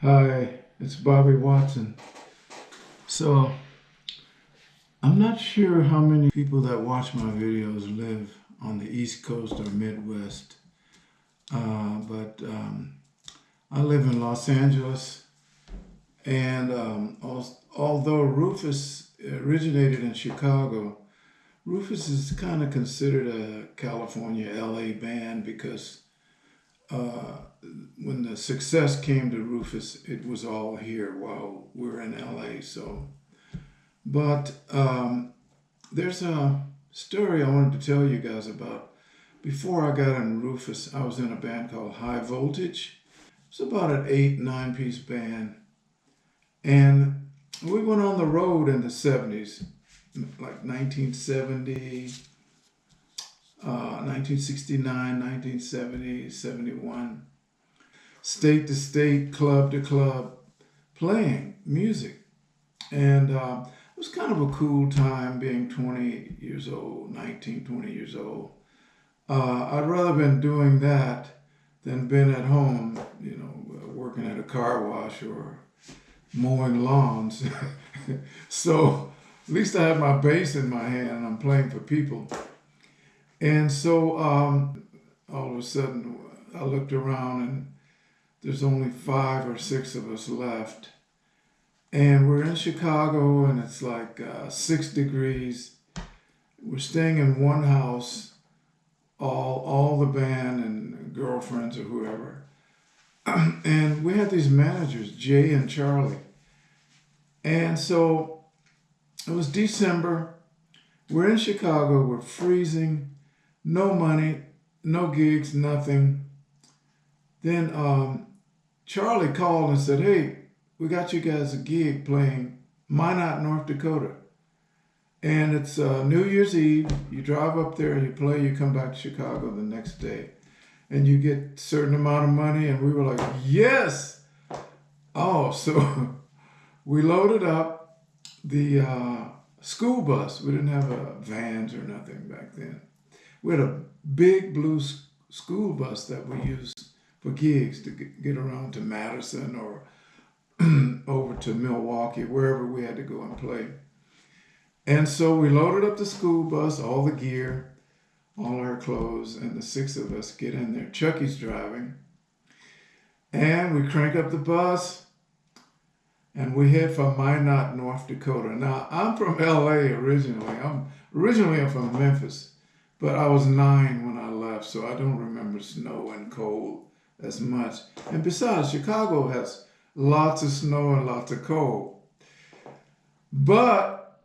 Hi, it's Bobby Watson. So, I'm not sure how many people that watch my videos live on the East Coast or Midwest, but I live in Los Angeles, and although Rufus originated in Chicago, Rufus is kind of considered a California LA band because uh, when the success came to Rufus, it was all here while we're in LA. But there's a story I wanted to tell you guys about. Before I got in Rufus, I was in a band called High Voltage. It's about an 8, 9 piece band. And we went on the road in the 70s, like 1970, 1969, 1970, 71, state to state, club to club, playing music. And it was kind of a cool time being 20 years old, 19, 20 years old. I'd rather been doing that than been at home, working at a car wash or mowing lawns. So at least I had my bass in my hand and I'm playing for people. And so all of a sudden I looked around and there's only 5 or 6 of us left. And we're in Chicago and it's like 6 degrees. We're staying in one house, all the band and girlfriends or whoever. And we had these managers, Jay and Charlie. And so it was December. We're in Chicago, we're freezing, no money, no gigs, nothing. Then Charlie called and said, "Hey, we got you guys a gig playing Minot, North Dakota. And it's New Year's Eve. You drive up there, you play, you come back to Chicago the next day. And you get a certain amount of money." And we were like, yes! Oh, so we loaded up the school bus. We didn't have vans or nothing back then. We had a big blue school bus that we used for gigs to get around to Madison or over to Milwaukee, wherever we had to go and play. And so we loaded up the school bus, all the gear, all our clothes, and the 6 of us get in there. Chucky's driving. And we crank up the bus, and we head for Minot, North Dakota. Now, I'm from LA originally. I'm from Memphis, but I was 9 when I left, so I don't remember snow and cold as much. And besides, Chicago has lots of snow and lots of cold. But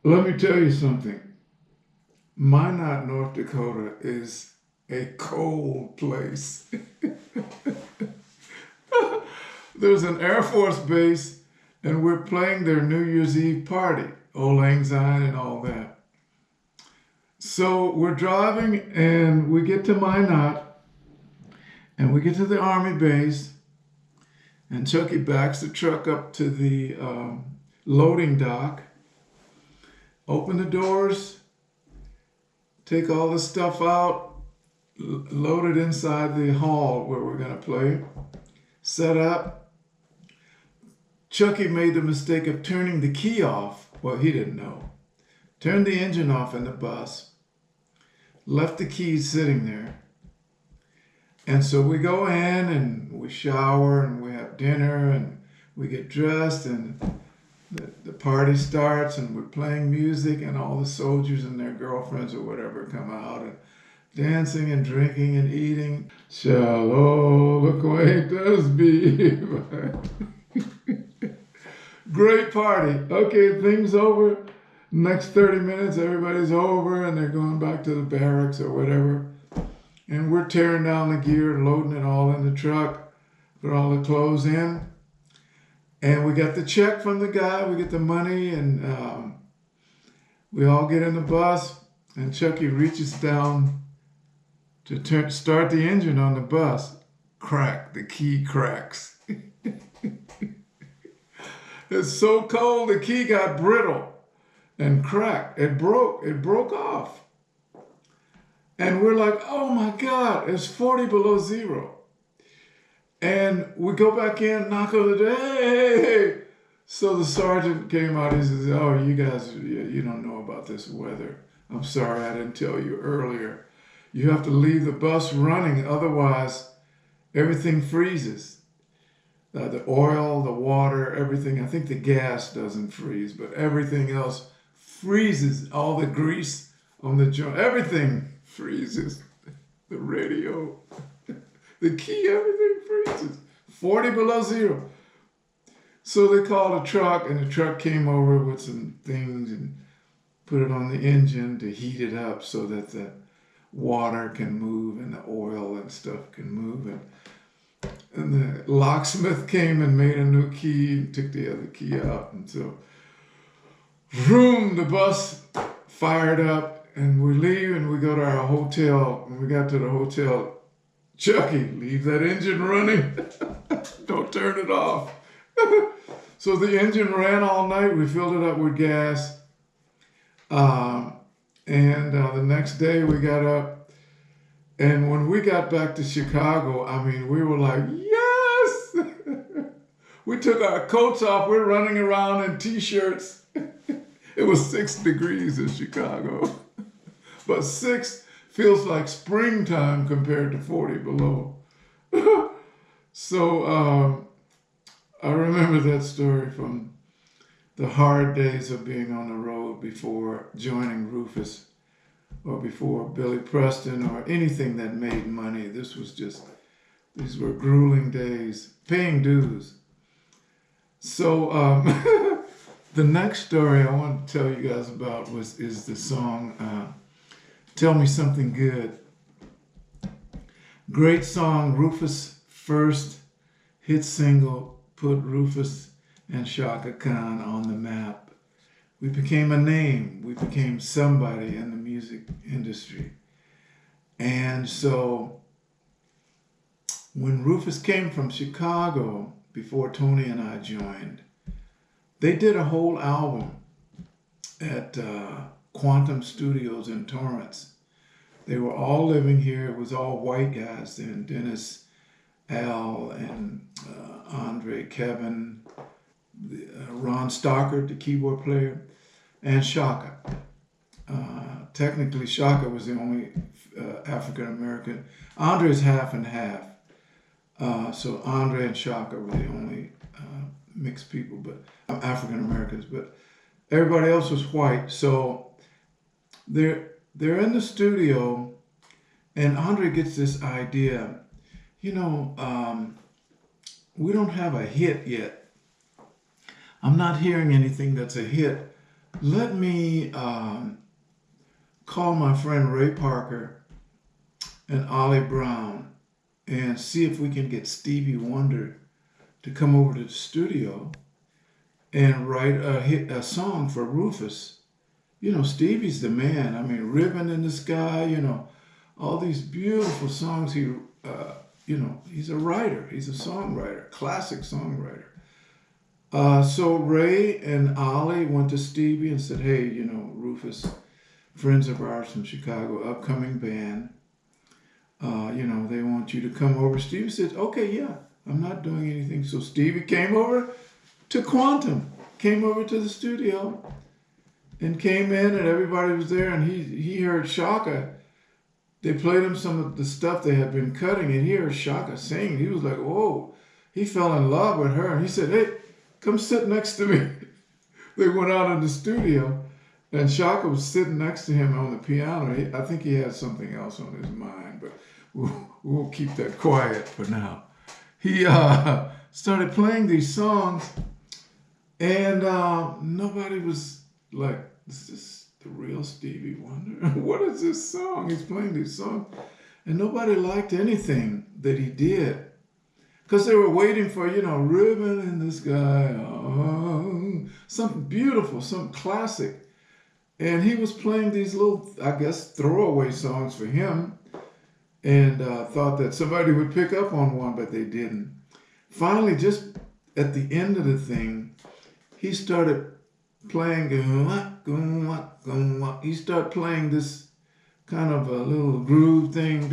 let me tell you something. Minot, North Dakota is a cold place. There's an Air Force base, and we're playing their New Year's Eve party, Old Lang Syne and all that. So we're driving, and we get to Minot, and we get to the Army base, and Chucky backs the truck up to the loading dock, open the doors, take all the stuff out, load it inside the hall where we're going to play, set up. Chucky made the mistake of turning the key off. Well, he didn't know. Turned the engine off in the bus, left the keys sitting there. And so we go in and we shower and we have dinner and we get dressed and the party starts and we're playing music and all the soldiers and their girlfriends or whatever come out and dancing and drinking and eating. Shall all acquaintance be? Great party. Okay, things over. Next 30 minutes, everybody's over and they're going back to the barracks or whatever. And we're tearing down the gear and loading it all in the truck, put all the clothes in. And we got the check from the guy, we get the money, and we all get in the bus, and Chucky reaches down to start the engine on the bus. Crack, the key cracks. It's so cold, the key got brittle and cracked. It broke off. And we're like, oh my God, it's 40 below zero. And we go back in, knock on the door, hey! So the sergeant came out, he says, oh, you guys, you don't know about this weather. I'm sorry I didn't tell you earlier. You have to leave the bus running, otherwise everything freezes. The oil, the water, everything. I think the gas doesn't freeze, but everything else freezes. All the grease on the joint, everything freezes. The radio, the key, everything freezes. 40 below zero. So they called a truck, and the truck came over with some things and put it on the engine to heat it up so that the water can move and the oil and stuff can move. And the locksmith came and made a new key and took the other key out. And so, vroom, the bus fired up, and we leave and we go to our hotel. When we got to the hotel, Chucky, leave that engine running. Don't turn it off. So the engine ran all night. We filled it up with gas. And the next day we got up. And when we got back to Chicago, I mean, we were like, yes! We took our coats off. We're running around in T-shirts. It was 6 degrees in Chicago. But 6 feels like springtime compared to 40 below. So I remember that story from the hard days of being on the road before joining Rufus, or before Billy Preston, or anything that made money. These were grueling days, paying dues. So the next story I want to tell you guys about is the song, Tell Me Something Good. Great song, Rufus' first hit single, put Rufus and Chaka Khan on the map. We became a name. We became somebody in the music industry. And so when Rufus came from Chicago, before Tony and I joined, they did a whole album at Quantum Studios in Torrance. They were all living here. It was all white guys then. Dennis, Al, and Andre, Kevin, Ron Stockard, the keyboard player, and Chaka. Technically, Chaka was the only African-American. Andre's half and half. So Andre and Chaka were the only mixed people, but African-Americans. But everybody else was white. So they're in the studio, and Andre gets this idea, we don't have a hit yet. I'm not hearing anything that's a hit. Let me call my friend Ray Parker and Ollie Brown and see if we can get Stevie Wonder to come over to the studio and write a song for Rufus. Stevie's the man. I mean, Ribbon in the Sky, all these beautiful songs. He's a writer. He's a songwriter, classic songwriter. So Ray and Ollie went to Stevie and said, hey, Rufus, friends of ours from Chicago, upcoming band, they want you to come over. Stevie said, okay, yeah, I'm not doing anything. So Stevie came over to Quantum, came over to the studio and came in, and everybody was there, and he heard Chaka. They played him some of the stuff they had been cutting, and he heard Chaka sing. He was like, whoa. He fell in love with her, and he said, hey, come sit next to me. They went out in the studio, and Chaka was sitting next to him on the piano. I think he had something else on his mind, but we'll keep that quiet for now. He started playing these songs, and nobody was like, is this the real Stevie Wonder? What is this song? He's playing these songs. And nobody liked anything that he did. Because they were waiting for, Ribbon in the Sky, something beautiful, something classic. And he was playing these little, I guess, throwaway songs for him, and thought that somebody would pick up on one, but they didn't. Finally, just at the end of the thing, he started playing, he started playing this kind of a little groove thing.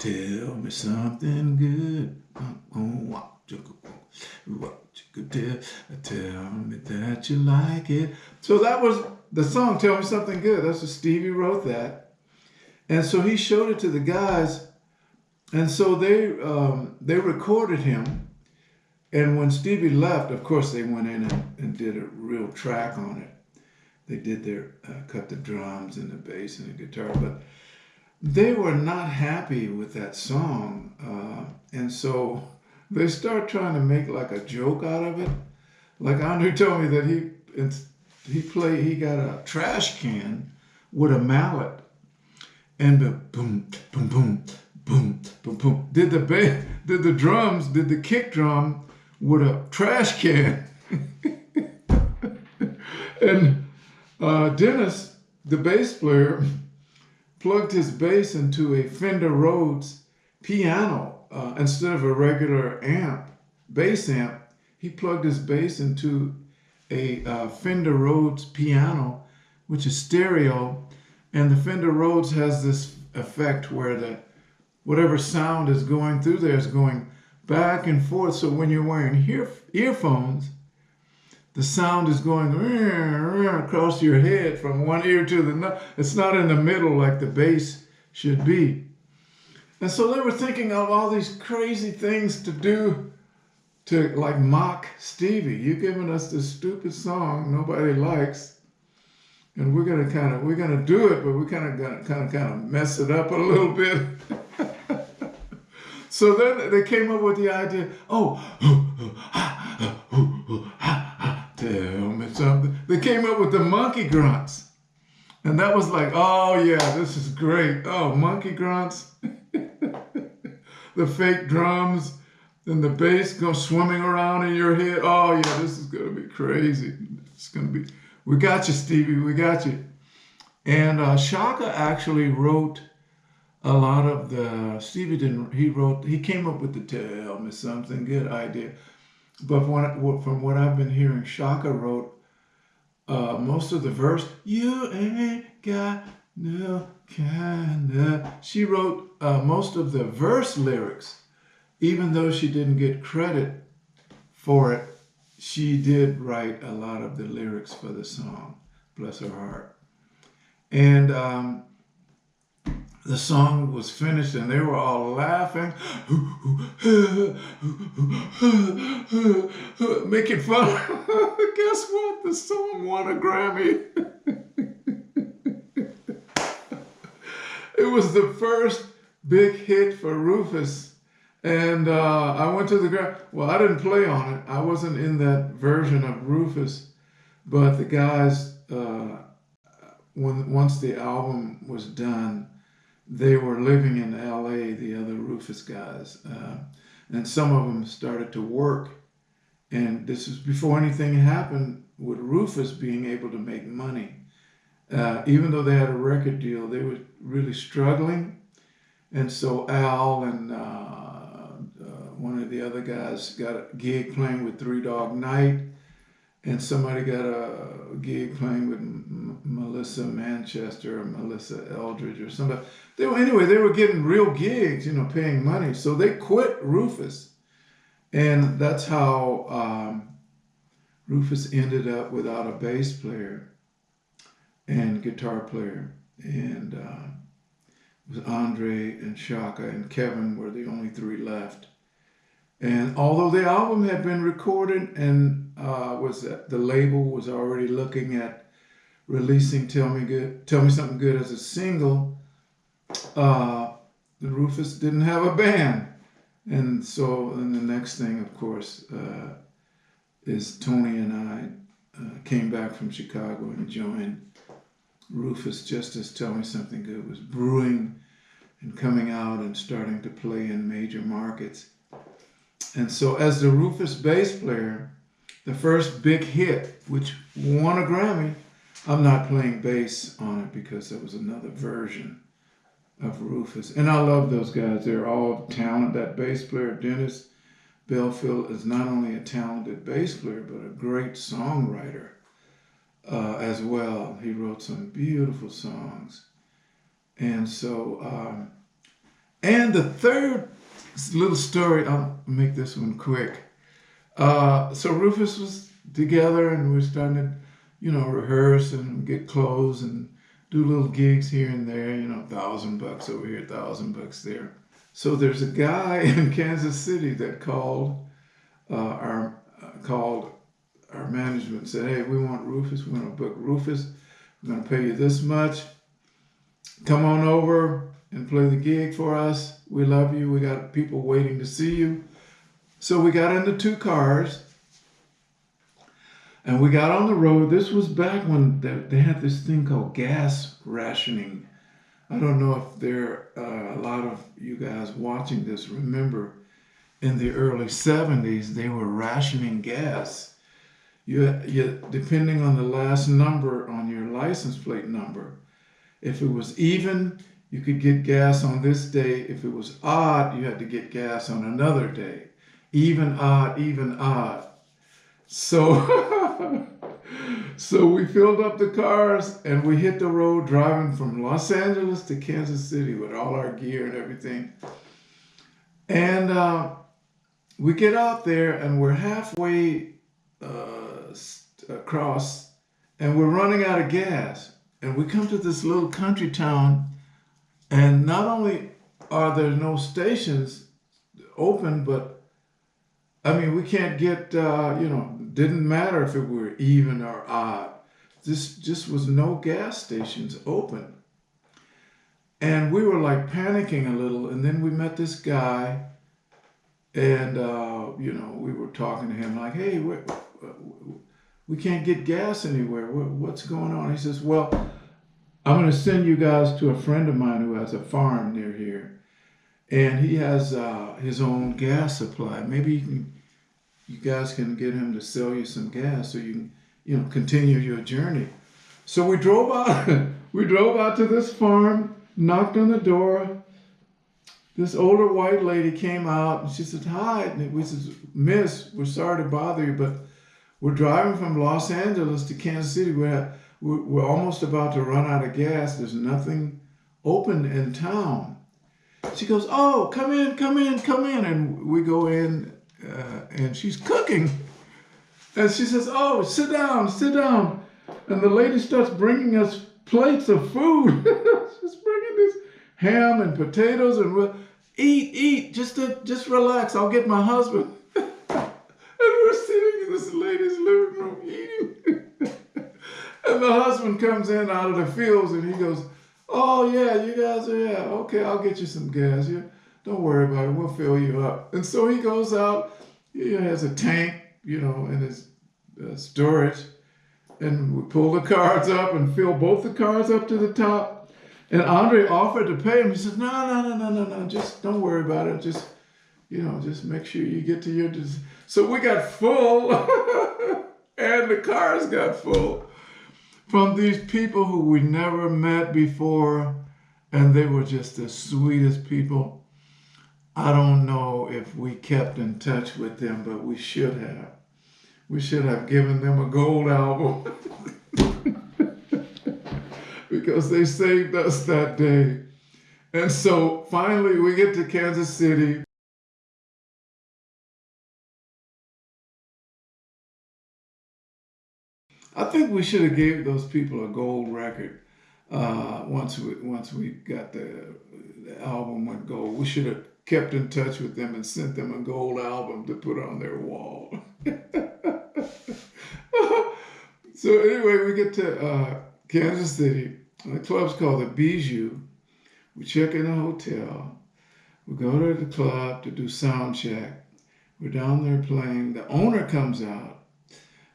Tell me something good. What you could tell me that you like it. So that was the song, Tell Me Something Good. That's what Stevie wrote that. And so he showed it to the guys. And so they recorded him. And when Stevie left, of course, they went in and did a real track on it. They did cut the drums and the bass and the guitar, but they were not happy with that song. And so they start trying to make like a joke out of it. Like Andre told me that he got a trash can with a mallet and the boom, boom, boom, boom, boom, boom. Did the kick drum with a trash can. And Dennis, the bass player, plugged his bass into a Fender Rhodes piano instead of a regular bass amp. He plugged his bass into a Fender Rhodes piano, which is stereo, and the Fender Rhodes has this effect where whatever sound is going through there is going back and forth. So when you're wearing earphones, the sound is going across your head from one ear to the other. It's not in the middle like the bass should be. And so they were thinking of all these crazy things to do to like mock Stevie. You're giving us this stupid song nobody likes, and we're gonna do it, but we're gonna mess it up a little bit. So then they came up with the idea, tell me something. They came up with the monkey grunts. And that was like, oh yeah, this is great. Oh, monkey grunts. The fake drums and the bass go swimming around in your head. Oh yeah, this is going to be crazy. We got you, Stevie, we got you. And Chaka actually wrote a lot of he came up with the tell me something good idea. But from what I've been hearing, Chaka wrote most of the verse. You ain't got no kind of. She wrote most of the verse lyrics, even though she didn't get credit for it. She did write a lot of the lyrics for the song. Bless her heart. And the song was finished and they were all laughing, making fun. Guess what? The song won a Grammy. It was the first big hit for Rufus. And I went to the Grammy. Well, I didn't play on it. I wasn't in that version of Rufus. But the guys, once the album was done, they were living in LA, the other Rufus guys, and some of them started to work. And this was before anything happened with Rufus being able to make money. Even though they had a record deal, they were really struggling. And so Al and one of the other guys got a gig playing with Three Dog Night, and somebody got a gig playing with Melissa Manchester or Melissa Eldridge or somebody. They were getting real gigs, paying money. So they quit Rufus. And that's how Rufus ended up without a bass player and guitar player. And it was Andre and Chaka and Kevin were the only three left. And although the album had been recorded and the label was already looking at releasing Tell Me Something Good as a single, the Rufus didn't have a band. And so then the next thing, of course, is Tony and I came back from Chicago and joined Rufus just as Tell Me Something Good was brewing and coming out and starting to play in major markets. And so as the Rufus bass player, the first big hit, which won a Grammy, I'm not playing bass on it because that was another version of Rufus. And I love those guys. They're all talented. That bass player, Dennis Belfield, is not only a talented bass player, but a great songwriter as well. He wrote some beautiful songs. And so And the third little story, I'll make this one quick. So Rufus was together and we're starting to, rehearse and get clothes and do little gigs here and there, $1,000 over here, $1,000 there. So there's a guy in Kansas City that called our management and said, hey, we want Rufus, we're gonna book Rufus, we're gonna pay you this much. Come on over and play the gig for us. We love you. We got people waiting to see you. So we got into 2 cars and we got on the road. This was back when they had this thing called gas rationing. I don't know if there are a lot of you guys watching this remember in the early 70s, they were rationing gas. You depending on the last number on your license plate number. If it was even, you could get gas on this day. If it was odd, you had to get gas on another day. Even, odd. So, so we filled up the cars and we hit the road driving from Los Angeles to Kansas City with all our gear and everything. And we get out there and we're halfway across and we're running out of gas. And we come to this little country town, and not only are there no stations open, but I mean, we can't get, didn't matter if it were even or odd. This just was no gas stations open. And we were like panicking a little, and then we met this guy, and, we were talking to him like, hey, we can't get gas anywhere. What's going on? He says, well, I'm going to send you guys to a friend of mine who has a farm near here. And he has his own gas supply. Maybe you guys can get him to sell you some gas so you can, continue your journey. So we drove out to this farm, knocked on the door. This older white lady came out and she said, hi. And we said, miss, we're sorry to bother you, but we're driving from Los Angeles to Kansas City. We're almost about to run out of gas. There's nothing open in town. She goes, oh, come in. And we go in and she's cooking. And she says, oh, sit down. And the lady starts bringing us plates of food. She's bringing this ham and potatoes and we'll eat, just relax. I'll get my husband. And we're sitting in this lady's living room eating. And the husband comes in out of the fields and he goes, oh yeah, you guys are, yeah, okay, I'll get you some gas. Yeah, don't worry about it, we'll fill you up. And so he goes out, he has a tank, in his storage. And we pull the cars up and fill both the cars up to the top. And Andre offered to pay him. He says, no, just don't worry about it. Just make sure you get to your... So we got full and the cars got full from these people who we never met before, and they were just the sweetest people. I don't know if we kept in touch with them, but we should have. We should have given them a gold album because they saved us that day. And so finally we get to Kansas City. I think we should have gave those people a gold record once we got the album went gold. We should have kept in touch with them and sent them a gold album to put on their wall. So anyway, we get to Kansas City. The club's called the Bijou. We check in a hotel. We go to the club to do sound check. We're down there playing. The owner comes out.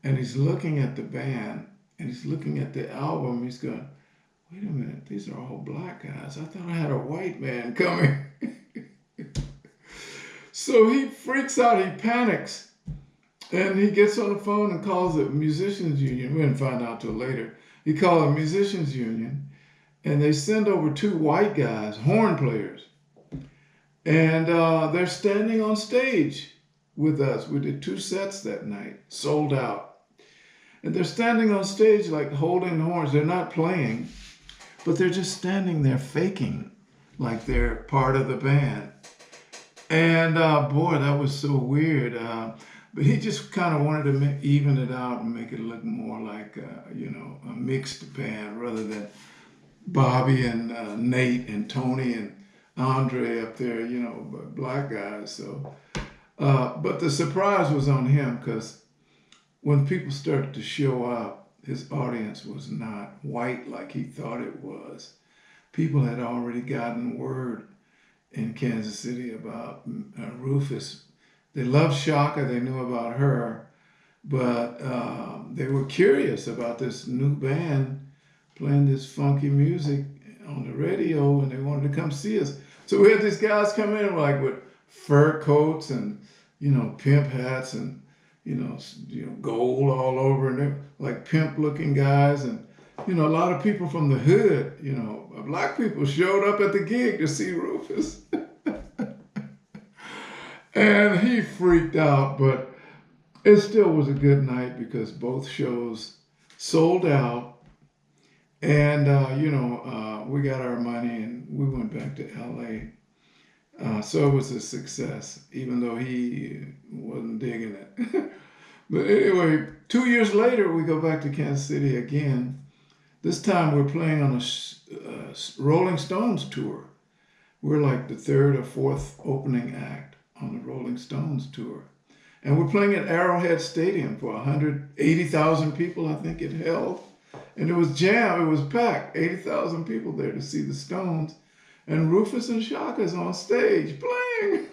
And he's looking at the band, and he's looking at the album. He's going, wait a minute, these are all black guys. I thought I had a white man coming. So he freaks out, he panics, and he gets on the phone and calls the musicians union. We didn't find out till later. He called the musicians union, and they send over 2 white guys, horn players. And they're standing on stage with us. We did 2 sets that night, sold out. And they're standing on stage like holding horns. They're not playing, but they're just standing there faking like they're part of the band. And boy, that was so weird. But he just kind of wanted to even it out and make it look more like, a mixed band rather than Bobby and Nate and Tony and Andre up there, black guys. So, but the surprise was on him because when people started to show up, his audience was not white like he thought it was. People had already gotten word in Kansas City about Rufus. They loved Chaka, they knew about her, but they were curious about this new band playing this funky music on the radio, and they wanted to come see us. So we had these guys come in like with fur coats and, pimp hats and, gold all over, and they're like pimp looking guys. And, a lot of people from the hood, black people showed up at the gig to see Rufus. And he freaked out, but it still was a good night because both shows sold out. And, we got our money and we went back to LA. So it was a success, even though he wasn't digging it. But anyway, 2 years later, we go back to Kansas City again. This time we're playing on a Rolling Stones tour. We're like the third or fourth opening act on the Rolling Stones tour. And we're playing at Arrowhead Stadium for 180,000 people, I think it held. And it was jammed, it was packed, 80,000 people there to see the Stones. And Rufus and Chaka's on stage playing.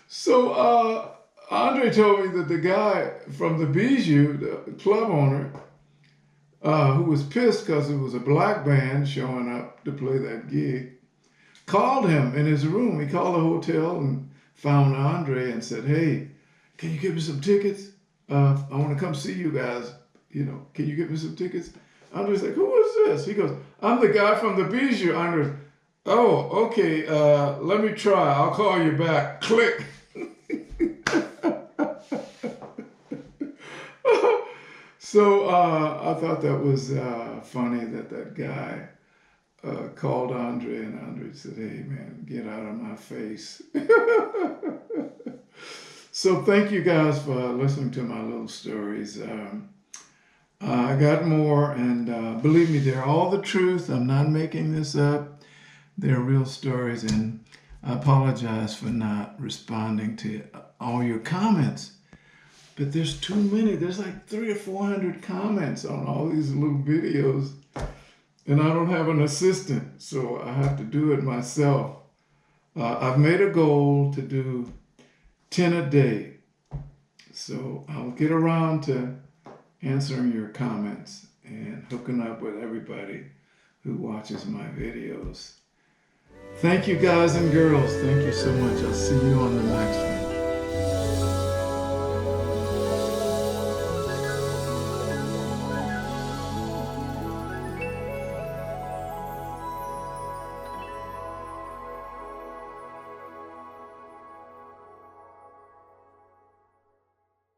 So Andre told me that the guy from the Bijou, the club owner, who was pissed because it was a black band showing up to play that gig, called him in his room. He called the hotel and found Andre and said, "Hey, can you give me some tickets? I want to come see you guys. Can you give me some tickets?" Andre's like, "Who is this?" He goes, "I'm the guy from the Bijou." Andre, "Oh, okay, let me try. I'll call you back." Click. So I thought that was funny that guy called Andre, and Andre said, "Hey, man, get out of my face." So thank you guys for listening to my little stories. I got more, and believe me, they're all the truth. I'm not making this up. They're real stories, and I apologize for not responding to all your comments. But there's too many. There's like 300 or 400 comments on all these little videos, and I don't have an assistant, so I have to do it myself. I've made a goal to do 10 a day, so I'll get around to answering your comments and hooking up with everybody who watches my videos. Thank you guys and girls. Thank you so much. I'll see you on the next one.